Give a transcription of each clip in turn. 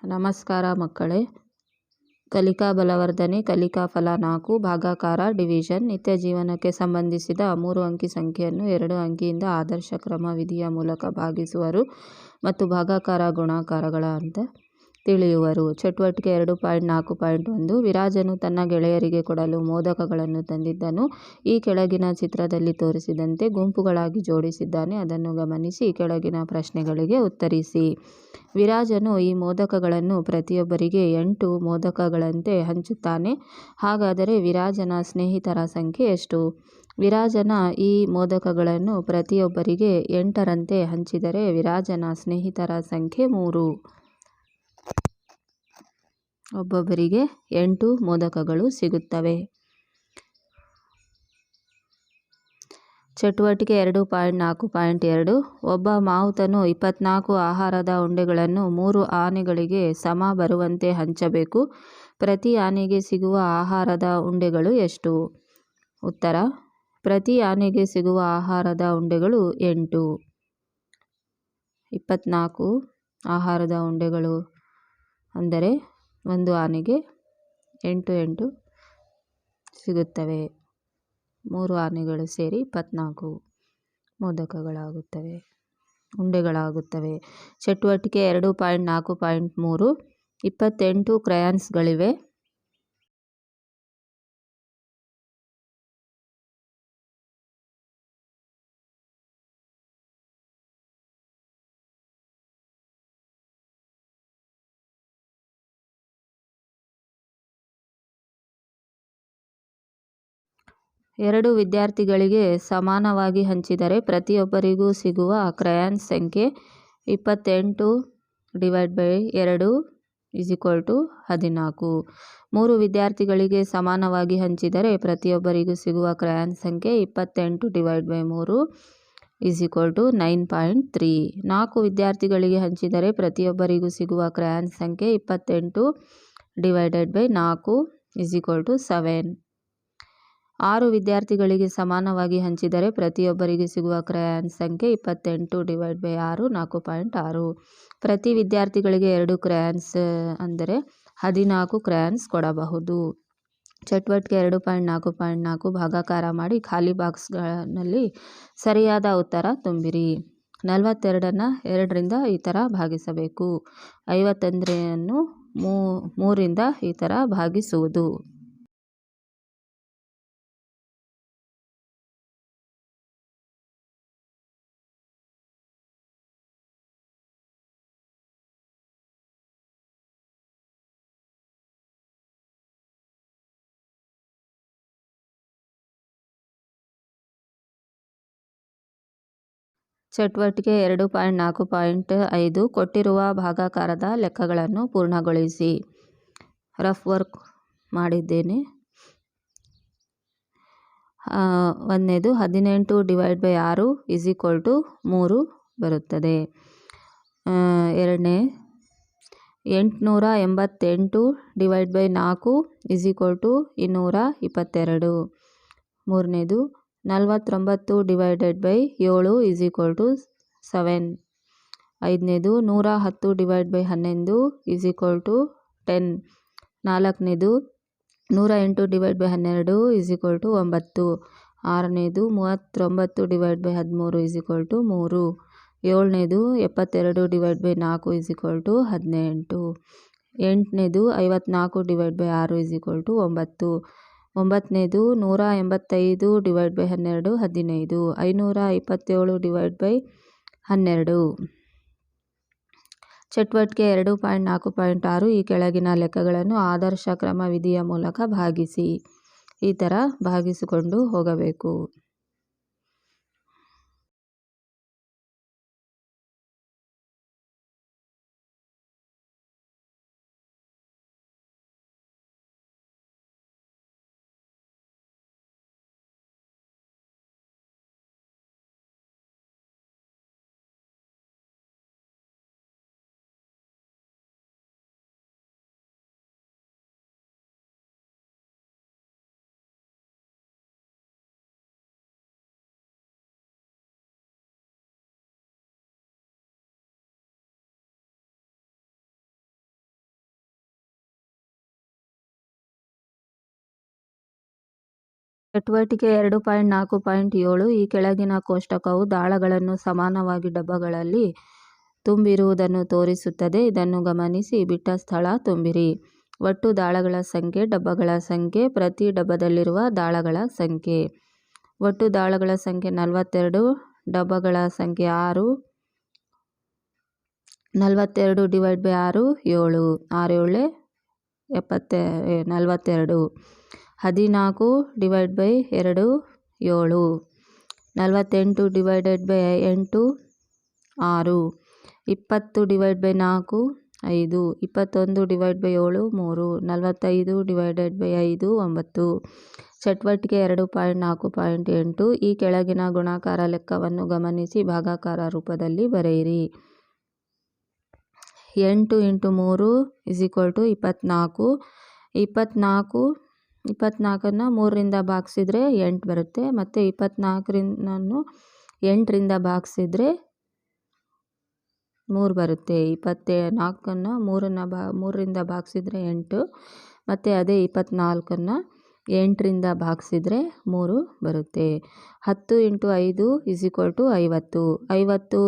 ನಮಸ್ಕಾರ ಮಕ್ಕಳೇ. ಕಲಿಕಾ ಬಲವರ್ಧನೆ ಕಲಿಕಾ ಫಲ 4 ಭಾಗಾಕಾರ ಡಿವಿಷನ್ ನಿತ್ಯ ಜೀವನಕ್ಕೆ ಸಂಬಂಧಿಸಿದ 3 ಅಂಕಿ ಸಂಖ್ಯೆಯನ್ನು 2 ಅಂಕಿಯಿಂದ ಆದರ್ಶ ಕ್ರಮ ವಿಧಿಯ ಮೂಲಕ ಭಾಗಿಸುವರು ಮತ್ತು ಭಾಗಾಕಾರ ಗುಣಾಕಾರಗಳ ಅಂತ ತಿಳಿಯುವರು. ಚಟುವಟಿಕೆ 2.4.1 ವಿರಾಜನು ತನ್ನ ಗೆಳೆಯರಿಗೆ ಕೊಡಲು ಮೋದಕಗಳನ್ನು ತಂದಿದ್ದನು. ಈ ಕೆಳಗಿನ ಚಿತ್ರದಲ್ಲಿ ತೋರಿಸಿದಂತೆ ಗುಂಪುಗಳಾಗಿ ಜೋಡಿಸಿದ್ದಾನೆ. ಅದನ್ನು ಗಮನಿಸಿ ಕೆಳಗಿನ ಪ್ರಶ್ನೆಗಳಿಗೆ ಉತ್ತರಿಸಿ. ವಿರಾಜನು ಈ ಮೋದಕಗಳನ್ನು ಪ್ರತಿಯೊಬ್ಬರಿಗೆ 8 ಮೋದಕಗಳಂತೆ ಹಂಚುತ್ತಾನೆ. ಹಾಗಾದರೆ ವಿರಾಜನ ಸ್ನೇಹಿತರ ಸಂಖ್ಯೆ ಎಷ್ಟು? ವಿರಾಜನ ಈ ಮೋದಕಗಳನ್ನು ಪ್ರತಿಯೊಬ್ಬರಿಗೆ 8ರಂತೆ ಹಂಚಿದರೆ ವಿರಾಜನ ಸ್ನೇಹಿತರ ಸಂಖ್ಯೆ 3. ಒಬ್ಬೊಬ್ಬರಿಗೆ 8 ಮೋದಕಗಳು ಸಿಗುತ್ತವೆ. ಚಟುವಟಿಕೆ 2.4.2 ಒಬ್ಬ ಮಾವುತನು 24 ಆಹಾರದ ಉಂಡೆಗಳನ್ನು 3 ಆನೆಗಳಿಗೆ ಸಮ ಬರುವಂತೆ ಹಂಚಬೇಕು. ಪ್ರತಿ ಆನೆಗೆ ಸಿಗುವ ಆಹಾರದ ಉಂಡೆಗಳು ಎಷ್ಟು? ಉತ್ತರ: ಪ್ರತಿ ಆನೆಗೆ ಸಿಗುವ ಆಹಾರದ ಉಂಡೆಗಳು 8. 24 ಆಹಾರದ ಉಂಡೆಗಳು ಅಂದರೆ ಒಂದು ಆನೆಗೆ 8 ಸಿಗುತ್ತವೆ. 3 ಆನೆಗಳು ಸೇರಿ 24 ಮೋದಕಗಳಾಗುತ್ತವೆ, ಉಂಡೆಗಳಾಗುತ್ತವೆ. ಚಟುವಟಿಕೆ 2.4.3 28 ಕ್ರಯಾನ್ಸ್ಗಳಿವೆ. ಎರಡು ವಿದ್ಯಾರ್ಥಿಗಳಿಗೆ ಸಮಾನವಾಗಿ ಹಂಚಿದರೆ ಪ್ರತಿಯೊಬ್ಬರಿಗೂ ಸಿಗುವ ಕ್ರಯಾನ್ಸ್ ಸಂಖ್ಯೆ 28/2 14. 3 ವಿದ್ಯಾರ್ಥಿಗಳಿಗೆ ಸಮಾನವಾಗಿ ಹಂಚಿದರೆ ಪ್ರತಿಯೊಬ್ಬರಿಗೂ ಸಿಗುವ ಕ್ರಯಾನ್ಸ್ ಸಂಖ್ಯೆ 28/3 9.3. 4 ವಿದ್ಯಾರ್ಥಿಗಳಿಗೆ ಹಂಚಿದರೆ ಪ್ರತಿಯೊಬ್ಬರಿಗೂ ಸಿಗುವ ಕ್ರಯಾನ್ಸ್ ಸಂಖ್ಯೆ 28/4 7. 6 ವಿದ್ಯಾರ್ಥಿಗಳಿಗೆ ಸಮಾನವಾಗಿ ಹಂಚಿದರೆ ಪ್ರತಿಯೊಬ್ಬರಿಗೆ ಸಿಗುವ ಕ್ರಯಾನ್ಸ್ ಸಂಖ್ಯೆ 28/6 4.6. ಪ್ರತಿ ವಿದ್ಯಾರ್ಥಿಗಳಿಗೆ 2 ಕ್ರಯಾನ್ಸ್ ಅಂದರೆ 14 ಕ್ರಯಾನ್ಸ್ ಕೊಡಬಹುದು. ಚಟುವಟಿಕೆ 2.4.4 ಭಾಗಾಕಾರ ಮಾಡಿ ಖಾಲಿ ಬಾಕ್ಸ್ನಲ್ಲಿ ಸರಿಯಾದ ಉತ್ತರ ತುಂಬಿರಿ. 42ನ್ನು 2ರಿಂದ ಈ ಥರ ಭಾಗಿಸಬೇಕು. 51ನ್ನು 3ರಿಂದ ಈ ಥರ ಭಾಗಿಸುವುದು. ಚಟುವಟಿಕೆ 2.4.5 ಕೊಟ್ಟಿರುವ ಭಾಗಾಕಾರದ ಲೆಕ್ಕಗಳನ್ನು ಪೂರ್ಣಗೊಳಿಸಿ. ರಫ್ ವರ್ಕ್ ಮಾಡಿದ್ದೇನೆ. 1ನೇದು 18/6 3 ಬರುತ್ತದೆ. 2ನೇ 888/4 222. 3ನೇದು 49/7 7. 5ನೇದು 110/11 10. 4ನೇದು 108/12 9. 6ನೇದು 39/13 3. 7ನೇದು 72/4 18. 8ನೇದು 54/6 9. 9ನೇದು 185/12 15. 527/12. ಚಟುವಟಿಕೆ 2.4.6 ಈ ಕೆಳಗಿನ ಲೆಕ್ಕಗಳನ್ನು ಆದರ್ಶ ಕ್ರಮ ವಿಧಿಯ ಮೂಲಕ ಭಾಗಿಸಿ. ಈ ಥರ ಭಾಗಿಸಿಕೊಂಡು ಹೋಗಬೇಕು. ಚಟುವಟಿಕೆ 2.4.7 ಈ ಕೆಳಗಿನ ಕೋಷ್ಟಕವು ದಾಳಗಳನ್ನು ಸಮಾನವಾಗಿ ಡಬ್ಬಗಳಲ್ಲಿ ತುಂಬಿರುವುದನ್ನು ತೋರಿಸುತ್ತದೆ. ಇದನ್ನು ಗಮನಿಸಿ ಬಿಟ್ಟ ಸ್ಥಳ ತುಂಬಿರಿ. ಒಟ್ಟು ದಾಳಗಳ ಸಂಖ್ಯೆ, ಡಬ್ಬಗಳ ಸಂಖ್ಯೆ, ಪ್ರತಿ ಡಬ್ಬದಲ್ಲಿರುವ ದಾಳಗಳ ಸಂಖ್ಯೆ. ಒಟ್ಟು ದಾಳಗಳ ಸಂಖ್ಯೆ 42, ಡಬ್ಬಗಳ ಸಂಖ್ಯೆ 6. 42 / 6 7. 6 7 42. 14 / 2 7. 48 / 8 6. 20 / 4 5. 21 / 7 3. 45 / 5 9. ಚಟುವಟಿಕೆ 2.4.8 ಈ ಕೆಳಗಿನ ಗುಣಾಕಾರ ಲೆಕ್ಕವನ್ನು ಗಮನಿಸಿ ಭಾಗಾಕಾರ ರೂಪದಲ್ಲಿ ಬರೆಯಿರಿ. 8 × 3 = 24. 24ನ್ನು 3ರಿಂದ ಭಾಗಿಸಿದ್ರೆ 8 ಬರುತ್ತೆ. ಮತ್ತು 24ನ್ನು 8ರಿಂದ ಭಾಗಿಸಿದ್ರೆ 3 ಬರುತ್ತೆ. 24ನ್ನು 3ರಿಂದ ಭಾಗಿಸಿದ್ರೆ 8 ಮತ್ತು ಅದೇ 24ನ್ನು 8ರಿಂದ ಭಾಗಿಸಿದ್ರೆ 3 ಬರುತ್ತೆ. 10 × 5 = 50.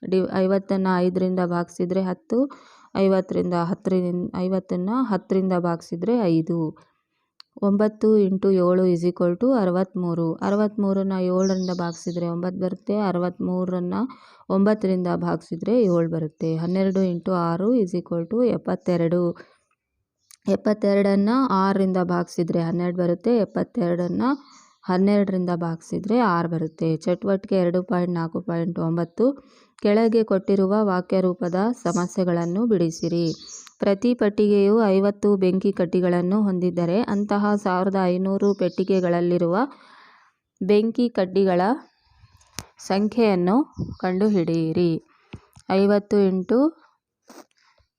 50ನ್ನು 5ರಿಂದ ಭಾಗಿಸಿದ್ರೆ 10. 50ನ್ನು 10ರಿಂದ ಭಾಗಿಸಿದ್ರೆ 5. 9 × 7 = 63. 63ನ್ನು 7ರಿಂದ ಭಾಗಿಸಿದ್ರೆ 9 ಬರುತ್ತೆ. 63ನ್ನು 9ರಿಂದ ಭಾಗಿಸಿದ್ರೆ 7 ಬರುತ್ತೆ. 12 × 6 = 72. 72ನ್ನು 6ರಿಂದ ಭಾಗಿಸಿದ್ರೆ 12 ಬರುತ್ತೆ. 72ನ್ನು 12ರಿಂದ ಭಾಗಿಸಿದ್ರೆ 6 ಬರುತ್ತೆ. ಚಟುವಟಿಕೆ 2.4.9 ಕೆಳಗೆ ಕೊಟ್ಟಿರುವ ವಾಕ್ಯರೂಪದ ಸಮಸ್ಯೆಗಳನ್ನು ಬಿಡಿಸಿರಿ. ಪ್ರತಿ ಪೆಟ್ಟಿಗೆಯು 50 ಬೆಂಕಿ ಕಡ್ಡಿಗಳನ್ನು ಹೊಂದಿದ್ದರೆ ಅಂತಹ 1500 ಪೆಟ್ಟಿಗೆಗಳಲ್ಲಿರುವ ಬೆಂಕಿ ಕಡ್ಡಿಗಳ ಸಂಖ್ಯೆಯನ್ನು ಕಂಡುಹಿಡಿಯಿರಿ. 50 ×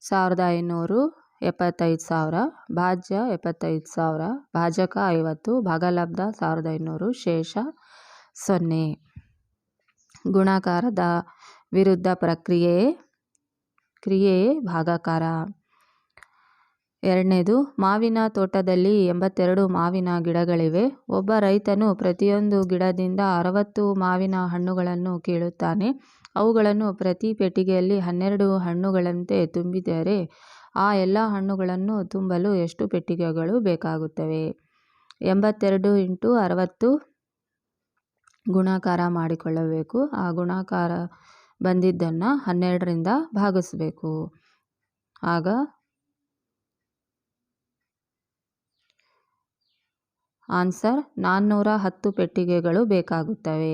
1500 75,000. ಭಾಜ್ಯ 75,000. ಭಾಜಕ 50. ಭಾಗಲಬ್ಧ 1500. ಶೇಷ 0. ಗುಣಾಕಾರದ ವಿರುದ್ಧ ಕ್ರಿಯೆಯೇ ಭಾಗಾಕಾರ. 2ನೇದು, ಮಾವಿನ ತೋಟದಲ್ಲಿ 82 ಮಾವಿನ ಗಿಡಗಳಿವೆ. ಒಬ್ಬ ರೈತನು ಪ್ರತಿಯೊಂದು ಗಿಡದಿಂದ 60 ಮಾವಿನ ಹಣ್ಣುಗಳನ್ನು ಕೀಳುತ್ತಾನೆ. ಅವುಗಳನ್ನು ಪ್ರತಿ ಪೆಟ್ಟಿಗೆಯಲ್ಲಿ 12 ಹಣ್ಣುಗಳಂತೆ ತುಂಬಿದರೆ ಆ ಎಲ್ಲ ಹಣ್ಣುಗಳನ್ನು ತುಂಬಲು ಎಷ್ಟು ಪೆಟ್ಟಿಗೆಗಳು ಬೇಕಾಗುತ್ತವೆ? 82 × 60 ಗುಣಾಕಾರ ಮಾಡಿಕೊಳ್ಳಬೇಕು. ಆ ಗುಣಾಕಾರ ಬಂದಿದ್ದನ್ನು 12ರಿಂದ ಭಾಗಿಸಬೇಕು. ಆಗ ಆನ್ಸರ್ 410 ಪೆಟ್ಟಿಗೆಗಳು ಬೇಕಾಗುತ್ತವೆ.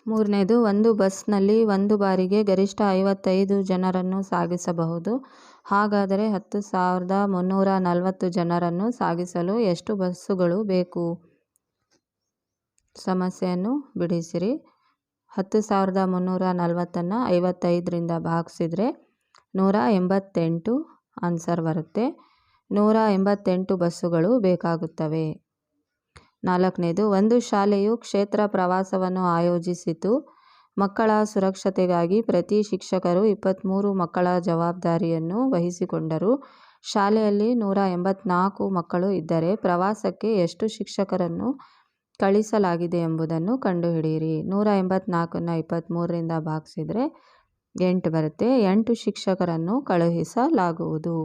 ಮೂರನೇದು, ಒಂದು ಬಸ್ನಲ್ಲಿ ಒಂದು ಬಾರಿಗೆ ಗರಿಷ್ಠ 55 ಜನರನ್ನು ಸಾಗಿಸಬಹುದು. ಹಾಗಾದರೆ 10,340 ಜನರನ್ನು ಸಾಗಿಸಲು ಎಷ್ಟು ಬಸ್ಸುಗಳು ಬೇಕು? ಸಮಸ್ಯೆಯನ್ನು ಬಿಡಿಸಿರಿ. 10,340ನ್ನು 55ರಿಂದ ಭಾಗಿಸಿದ್ರೆ 188 ಆನ್ಸರ್ ಬರುತ್ತೆ. 188 ಬಸ್ಸುಗಳು ಬೇಕಾಗುತ್ತವೆ. 4ನೇದು, ಒಂದು ಶಾಲೆಯು ಕ್ಷೇತ್ರ ಪ್ರವಾಸವನ್ನು ಆಯೋಜಿಸಿತು. ಮಕ್ಕಳ ಸುರಕ್ಷತೆಗಾಗಿ ಪ್ರತಿ ಶಿಕ್ಷಕರು 23 ಮಕ್ಕಳ ಜವಾಬ್ದಾರಿಯನ್ನು ವಹಿಸಿಕೊಂಡರು. ಶಾಲೆಯಲ್ಲಿ 184 ಮಕ್ಕಳು ಇದ್ದರೆ ಪ್ರವಾಸಕ್ಕೆ ಎಷ್ಟು ಶಿಕ್ಷಕರನ್ನು ಕಳಿಸಲಾಗಿದೆ ಎಂಬುದನ್ನು ಕಂಡುಹಿಡಿಯಿರಿ. 184ನ್ನು 23ರಿಂದ ಭಾಗಿಸಿದ್ರೆ 8 ಬರುತ್ತೆ. 8 ಶಿಕ್ಷಕರನ್ನು ಕಳುಹಿಸಲಾಗುವುದು.